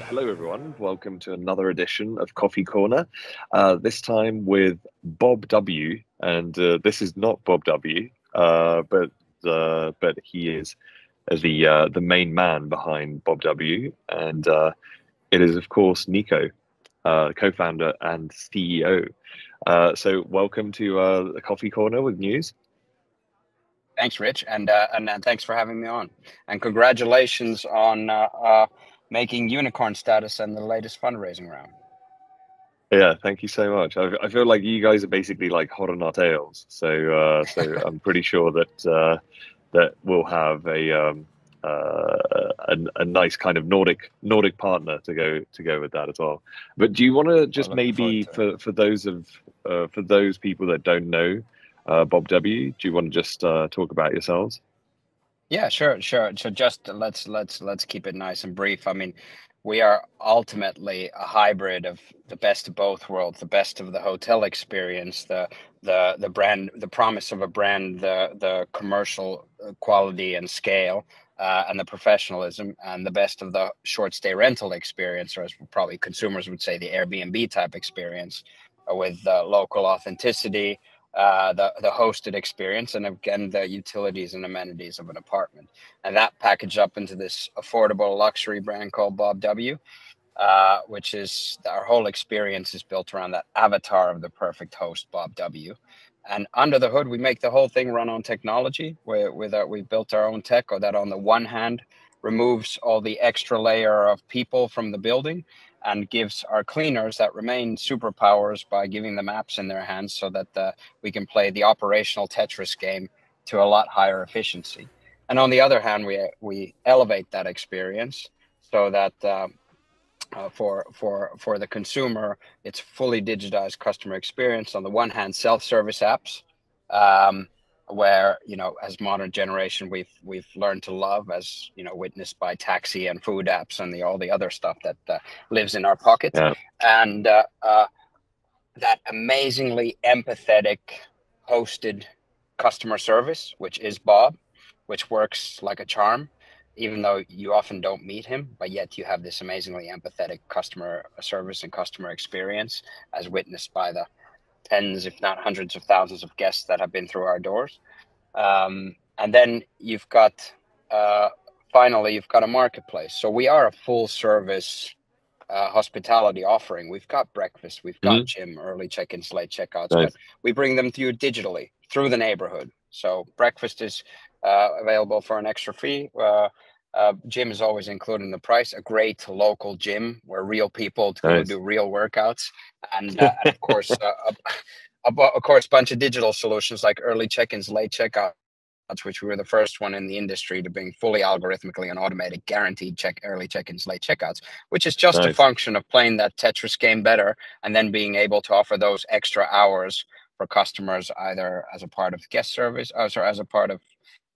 Hello, everyone. Welcome to another edition of Coffee Corner. This time with Bob W, and this is not Bob W, but he is the main man behind Bob W, and it is of course Nico, co-founder and CEO. So, welcome to the Coffee Corner with Mews. Thanks, Rich, and thanks for having me on. And congratulations on making unicorn status and the latest fundraising round. Yeah, thank you so much. I feel like you guys are basically like hot on our tails, so I'm pretty sure that we'll have a nice kind of Nordic partner to go with that as well. But do you want to Well, just looking forward maybe to it. for those people that don't know Bob W, do you want to just talk about yourselves? Yeah, sure. So just let's keep it nice and brief. I mean, we are ultimately a hybrid of the best of both worlds, the best of the hotel experience, the brand, the promise of a brand, the commercial quality and scale, and the professionalism, and the best of the short stay rental experience, or as probably consumers would say, the Airbnb type experience, with local authenticity, the hosted experience, and again the utilities and amenities of an apartment, and that packaged up into this affordable luxury brand called BobW, which is our whole experience is built around that avatar of the perfect host, Bob W. And under the hood, we make the whole thing run on technology. We've built our own tech that, on the one hand, removes all the extra layer of people from the building and gives our cleaners that remain superpowers by giving them apps in their hands so that we can play the operational Tetris game to a lot higher efficiency. And on the other hand, we elevate that experience so that for the consumer, it's fully digitized customer experience. On the one hand, self-service apps, um, where, as modern generation, we've learned to love, as witnessed by taxi and food apps and all the other stuff that lives in our pockets, Yeah, and that amazingly empathetic hosted customer service, which is Bob, which works like a charm, even though you often don't meet him, but yet you have this amazingly empathetic customer service and customer experience, as witnessed by the tens, if not hundreds of thousands of guests that have been through our doors. And then uh, finally, you've got a marketplace. So we are a full service hospitality offering. We've got breakfast, we've got hmm, gym, early check-ins, late checkouts, but nice, we bring them to you digitally through the neighborhood. So breakfast is available for an extra fee. Gym is always included in the price. A great local gym where real people can go nice. do real workouts, and of course, of course, a bunch of digital solutions like early check-ins, late checkouts, which we were the first one in the industry to bring fully algorithmically and automated guaranteed early check-ins, late checkouts, which is just a Nice, function of playing that Tetris game better and then being able to offer those extra hours for customers, either as a part of guest service, sorry, as a part of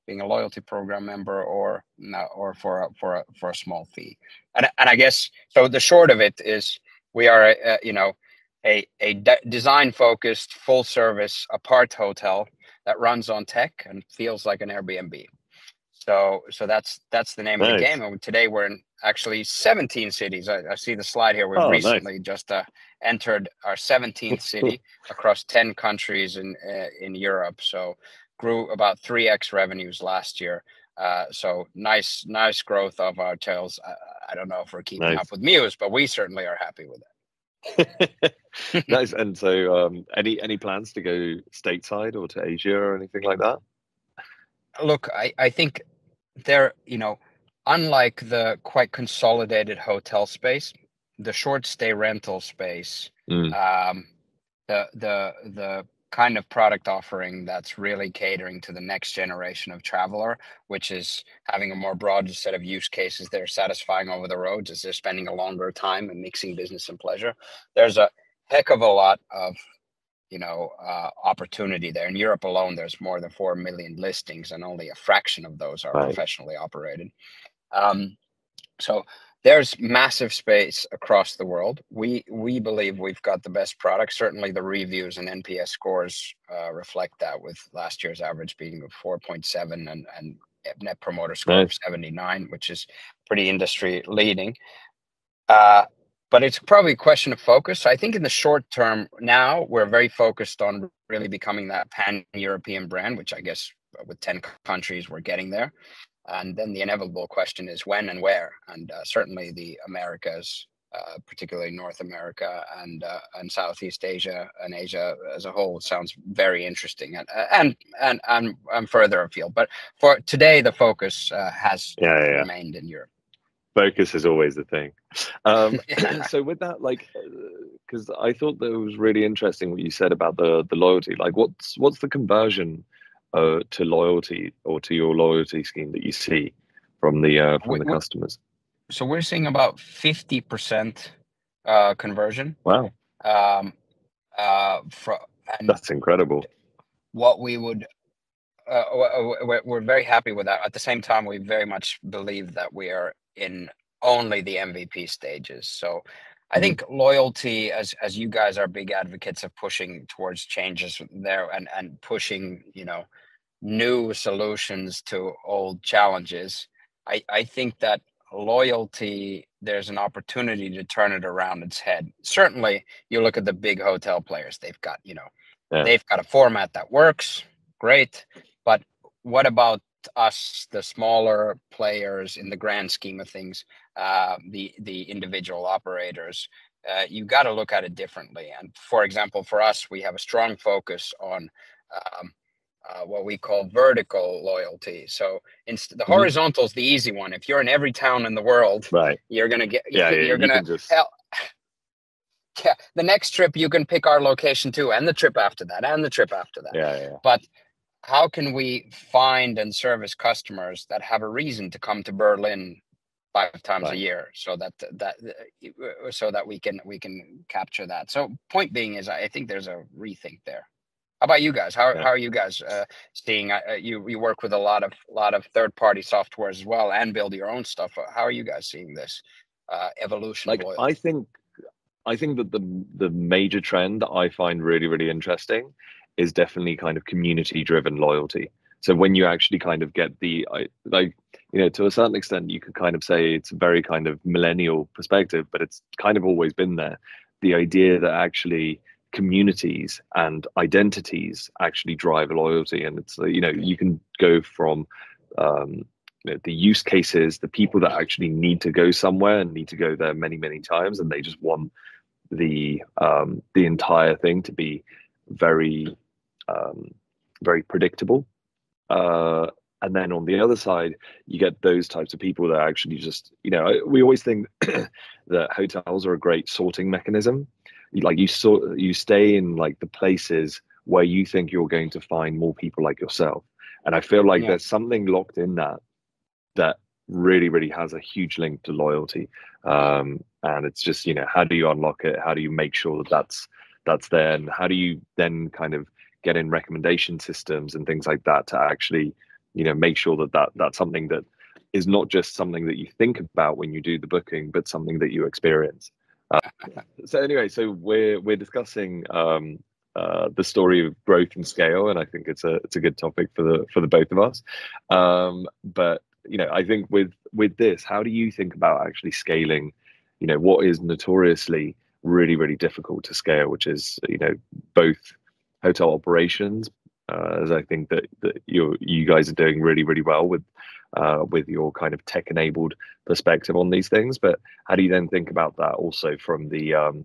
being a loyalty program member, or no, or for a small fee. And I guess so. The short of it is we are a design focused full service apart hotel that runs on tech and feels like an Airbnb. So that's the name of the nice. game. And today we're in actually 17 cities. I see the slide here. We've Oh, nice. recently just entered our 17th city across 10 countries in Europe. So grew about 3x revenues last year. So nice growth of our tails. I don't know if we're keeping up Nice. with Mews, but we certainly are happy with it. Nice. And so, any plans to go stateside or to Asia or anything like that? Look, I think there, unlike the quite consolidated hotel space, the short stay rental space, Mm, um, the kind of product offering that's really catering to the next generation of traveler, which is having a more broad set of use cases they're satisfying over the roads as they're spending a longer time and mixing business and pleasure. There's a heck of a lot of opportunity there. In Europe alone, there's more than 4 million listings, and only a fraction of those are nice, professionally operated. Um, so there's massive space across the world. We believe we've got the best product. Certainly, the reviews and NPS scores reflect that, with last year's average being 4.7 and net promoter score of nice. 79, which is pretty industry leading. But it's probably a question of focus. I think in the short term now, we're very focused on really becoming that pan-European brand, which I guess with 10 countries, we're getting there. And then the inevitable question is when and where. And certainly the Americas, particularly North America and Southeast Asia and Asia as a whole, sounds very interesting and further afield. But for today, the focus has remained in Europe. Focus is always the thing. So with that, like, because I thought that it was really interesting what you said about the loyalty. Like, what's the conversion to loyalty or to your loyalty scheme that you see from the customers? So we're seeing about 50% conversion. Wow, that's incredible. What we would we're very happy with that. At the same time, we very much believe that we are in only the MVP stages. So I think loyalty, as you guys are big advocates of pushing towards changes there and pushing, new solutions to old challenges. I think that loyalty, there's an opportunity to turn it around its head. Certainly, you look at the big hotel players, they've got, they've got a format that works, great. But what about us, the smaller players in the grand scheme of things, the individual operators? You got to look at it differently. And for example, for us, we have a strong focus on what we call vertical loyalty. So the horizontal is the easy one. If you're in every town in the world, right, you're gonna get. You're gonna just. Yeah, the next trip you can pick our location too, and the trip after that, and the trip after that. Yeah. But how can we find and service customers that have a reason to come to Berlin 5 times a year, so that we can capture that? So point being is, I think there's a rethink there. How about you guys? How are you guys seeing? You work with a lot of third-party softwares as well, and build your own stuff. How are you guys seeing this evolution? Like, I think that the major trend that I find really, really interesting is definitely kind of community-driven loyalty. So when you actually kind of get to a certain extent, you could kind of say it's a very kind of millennial perspective, but it's kind of always been there. The idea that actually communities and identities actually drive loyalty, and it's you can go from the use cases, the people that actually need to go somewhere and need to go there many, many times, and they just want the entire thing to be very very predictable. And then on the other side, you get those types of people that actually just, we always think that hotels are a great sorting mechanism. Like you stay in like the places where you think you're going to find more people like yourself. And I feel like there's something locked in that really, really has a huge link to loyalty. And it's just, how do you unlock it? How do you make sure that that's there? And how do you then kind of get in recommendation systems and things like that to actually, make sure that's something that is not just something that you think about when you do the booking, but something that you experience. So anyway, so we're discussing the story of growth and scale, and I think it's a good topic for the both of us. But I think with this, how do you think about actually scaling? What is notoriously really, really difficult to scale, which is both hotel operations, as I think that you guys are doing really, really well with your kind of tech-enabled perspective on these things. But how do you then think about that also from the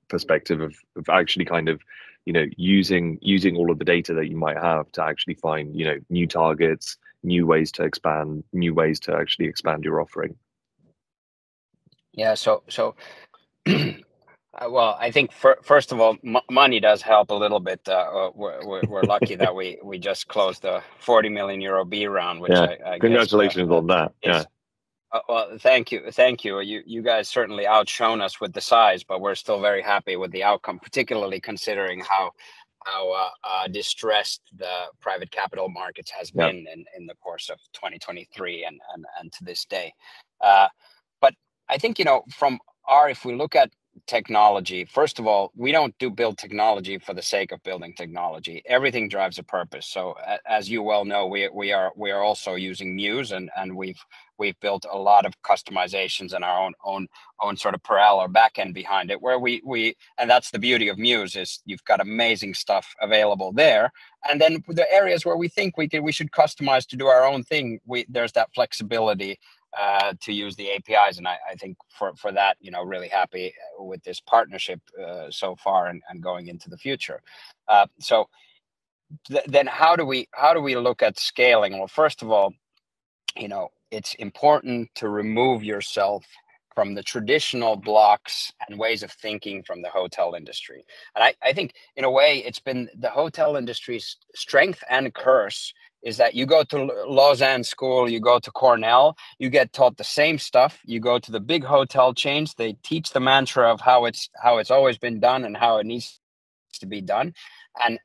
perspective of actually kind of using all of the data that you might have to actually find new targets, new ways to expand, new ways to actually expand your offering? Yeah, so well, I think first of all, money does help a little bit. We're lucky that we just closed the 40 million euro B round, which I congratulations guess, on that. Well, thank you. You guys certainly outshone us with the size, but we're still very happy with the outcome, particularly considering how distressed the private capital markets has been in the course of 2023 and to this day. But I think if we look at technology, first of all, we don't build technology for the sake of building technology. Everything drives a purpose. So as you well know, we are also using Mews, and we've built a lot of customizations and our own sort of parallel backend behind it, where we and that's the beauty of Mews, is you've got amazing stuff available there. And then the areas where we think we should customize to do our own thing, there's that flexibility to use the APIs. And I think for that, really happy with this partnership so far, and going into the future. So then how do we look at scaling? Well, first of all, it's important to remove yourself from the traditional blocks and ways of thinking from the hotel industry. And I think in a way it's been the hotel industry's strength and curse, is that you go to Lausanne school, you go to Cornell, you get taught the same stuff. You go to the big hotel chains, they teach the mantra of how it's always been done and how it needs to be done. And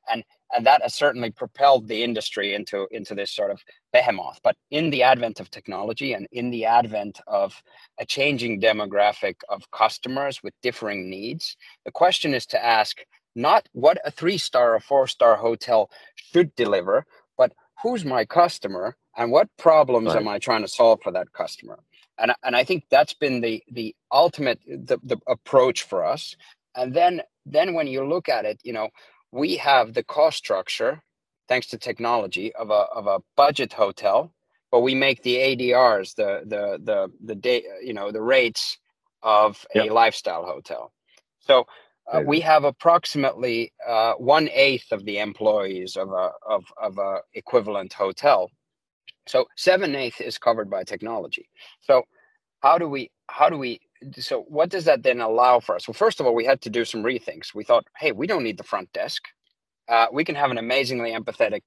that has certainly propelled the industry into this sort of behemoth. But in the advent of technology, and in the advent of a changing demographic of customers with differing needs, the question is to ask not what a 3-star or 4-star hotel should deliver, but who's my customer and what problems am I trying to solve for that customer? And I think that's been the ultimate the approach for us. And then when you look at it, we have the cost structure, thanks to technology, of a budget hotel, but we make the ADRs, the rates of a lifestyle hotel. So we have approximately 1/8 of the employees of a equivalent hotel. So 7/8 is covered by technology. So so what does that then allow for us? Well, first of all, we had to do some rethinks. We thought, hey, we don't need the front desk. We can have an amazingly empathetic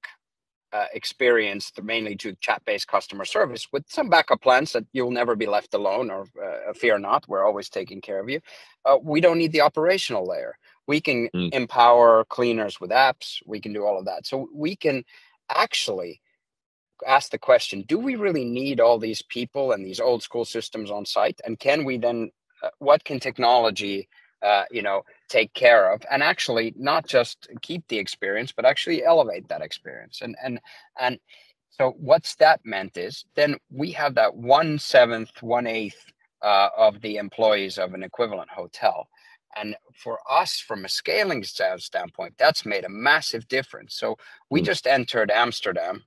experience, mainly to chat-based customer service, with some backup plans that you'll never be left alone, or fear not, we're always taking care of you. We don't need the operational layer. We can empower cleaners with apps. We can do all of that. So we can actually ask the question, do we really need all these people and these old school systems on site? And can we then, what can technology, take care of, and actually not just keep the experience, but actually elevate that experience? And so what's that meant is, then we have that 1/7, 1/8 of the employees of an equivalent hotel. And for us, from a scaling standpoint, that's made a massive difference. So we just entered Amsterdam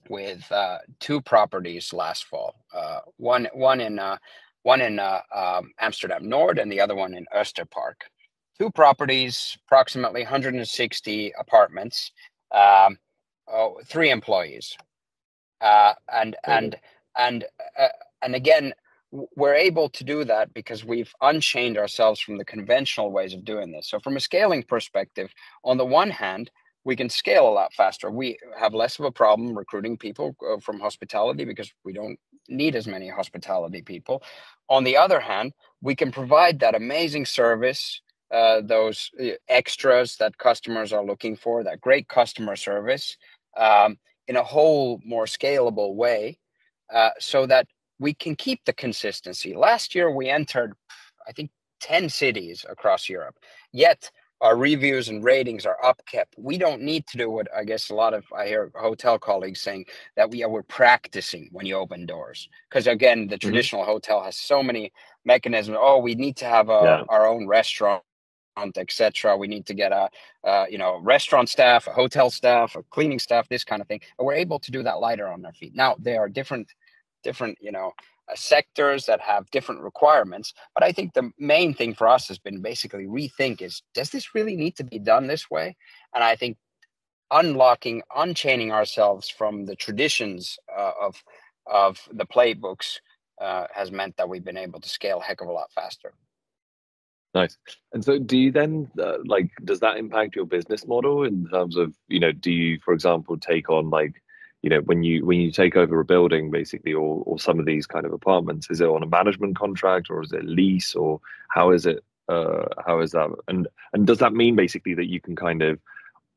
with 2 properties last fall, one in Amsterdam Nord, and the other one in Oosterpark. 2 properties, approximately 160 apartments, 3 employees, and again, we're able to do that because we've unchained ourselves from the conventional ways of doing this. So from a scaling perspective, on the one hand, we can scale a lot faster. We have less of a problem recruiting people from hospitality, because we don't need as many hospitality people. On the other hand, we can provide that amazing service, those extras that customers are looking for, that great customer service, in a whole more scalable way, so that we can keep the consistency. Last year, we entered, I think, 10 cities across Europe, yet our reviews and ratings are upkept. We don't need to do what I guess I hear hotel colleagues saying, that we're practicing when you open doors. Because again, the traditional hotel has so many mechanisms. Oh, we need to have our own restaurant, etc. We need to get a restaurant staff, a hotel staff, a cleaning staff, this kind of thing. And we're able to do that lighter on their feet. Now, there are different sectors that have different requirements, but I think the main thing for us has been basically rethink is, does this really need to be done this way? And I think unchaining ourselves from the traditions of the playbooks has meant that we've been able to scale a heck of a lot faster. Nice. And so do you then does that impact your business model in terms of, do you, for example, take on when you take over a building, basically, or some of these kind of apartments, is it on a management contract, or is it lease, or how is it? How is that? And does that mean basically that you can kind of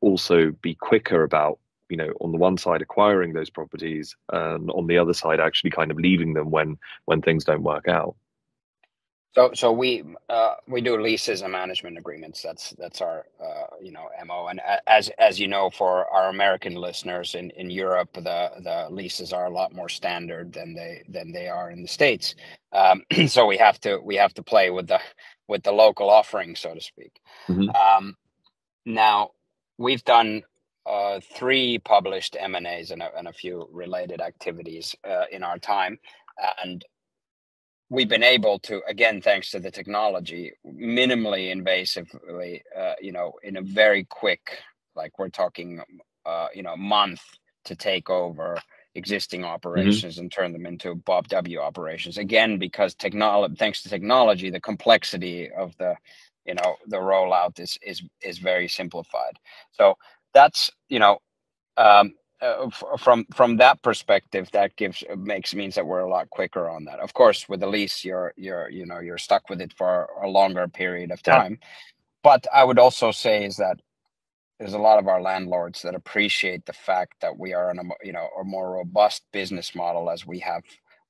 also be quicker about, on the one side acquiring those properties, and on the other side actually kind of leaving them when things don't work out? So we do leases and management agreements. That's our MO. And as you know, for our American listeners in Europe, the leases are a lot more standard than they are in the States. So we have to play with the local offering, so to speak. Hmm. Now we've done three published M&As and a few related activities in our time, and we've been able to, again, thanks to the technology, minimally invasively, in a very quick, like we're talking, month, to take over existing Hmm. operations and turn them into BobW operations. Again, because thanks to technology, the complexity of the rollout is very simplified. So that's, um, from that perspective, that means that we're a lot quicker on that. Of course, with the lease, you're stuck with it for a longer period of Yeah. time. But I would also say is that there's a lot of our landlords that appreciate the fact that we are in a more robust business model, as we have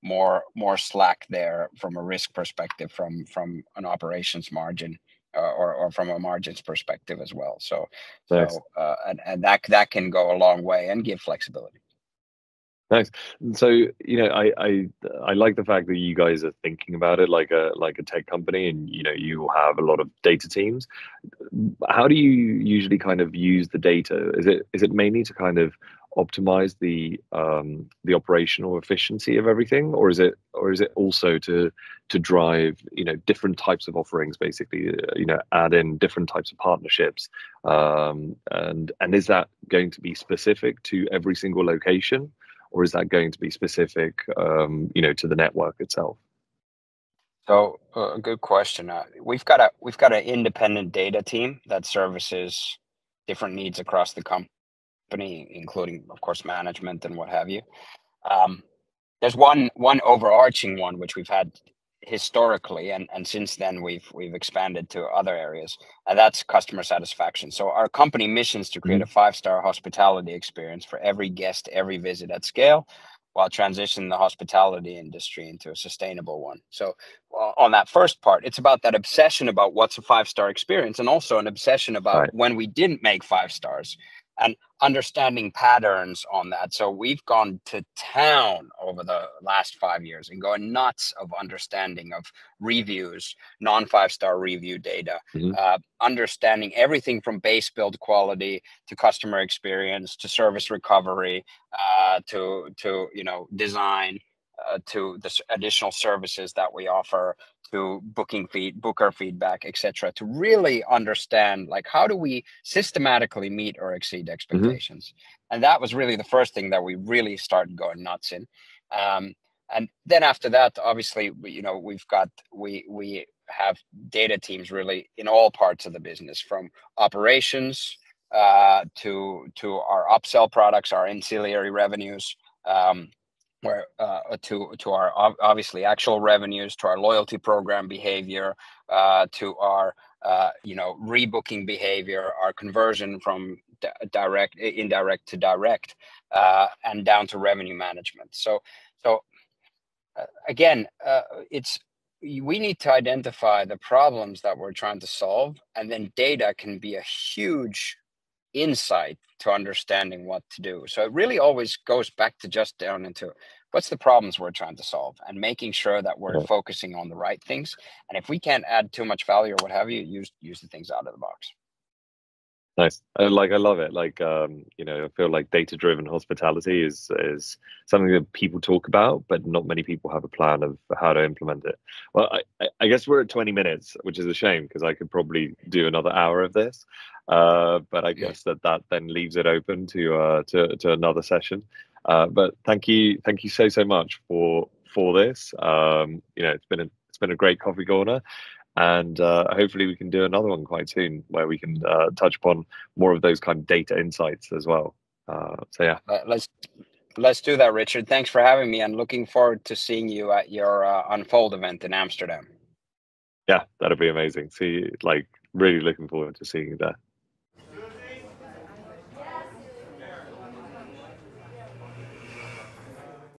more slack there from a risk perspective, from an operations margin, or from a margins perspective as well. So Nice. and that can go a long way and give flexibility. Nice. So, I like the fact that you guys are thinking about it like a tech company, and you have a lot of data teams. How do you usually kind of use the data? Is it mainly to kind of optimize the operational efficiency of everything, or is it also to drive different types of offerings, basically, add in different types of partnerships, and is that going to be specific to every single location, or is that going to be specific, to the network itself? So, a good question. We've got an independent data team that services different needs across the company, including, of course, management and what have you. Um, there's one overarching one which we've had historically, and since then we've expanded to other areas, and that's customer satisfaction. So our company mission is to create a Hmm. five-star hospitality experience for every guest, every visit at scale, while transitioning the hospitality industry into a sustainable one. So on that first part, it's about that obsession about what's a five-star experience, and also an obsession about Right. when we didn't make five stars, and understanding patterns on that. So we've gone to town over the last 5 years and going nuts of understanding of reviews, non-5 star review data, Hmm. understanding everything from base build quality to customer experience to service recovery, to design, to the additional services that we offer, to booker feedback, etc., to really understand, like, how do we systematically meet or exceed Hmm. expectations. And that was really the first thing that we really started going nuts in. um, and then after that, obviously, we have data teams really in all parts of the business, from operations, to our upsell products, our ancillary revenues, um, where to our obviously actual revenues, to our loyalty program behavior, to our rebooking behavior, our conversion from indirect to direct, and down to revenue management. So again, it's we need to identify the problems that we're trying to solve, and then data can be a huge insight to understanding what to do. So it really always goes back to just down into what's the problems we're trying to solve, and making sure that we're Yeah. focusing on the right things. And if we can't add too much value or what have you, use the things out of the box. Nice. I love it. I feel like data-driven hospitality is something that people talk about, but not many people have a plan of how to implement it. Well, I guess we're at 20 minutes, which is a shame because I could probably do another hour of this. But I Mm. guess that then leaves it open to another session. But thank you so much for this. It's been a great coffee corner, and hopefully we can do another one quite soon where we can touch upon more of those kind of data insights as well. So yeah. Let's do that, Richard. Thanks for having me, and looking forward to seeing you at your Unfold event in Amsterdam. Yeah, that'll be amazing. See, like, really looking forward to seeing you there.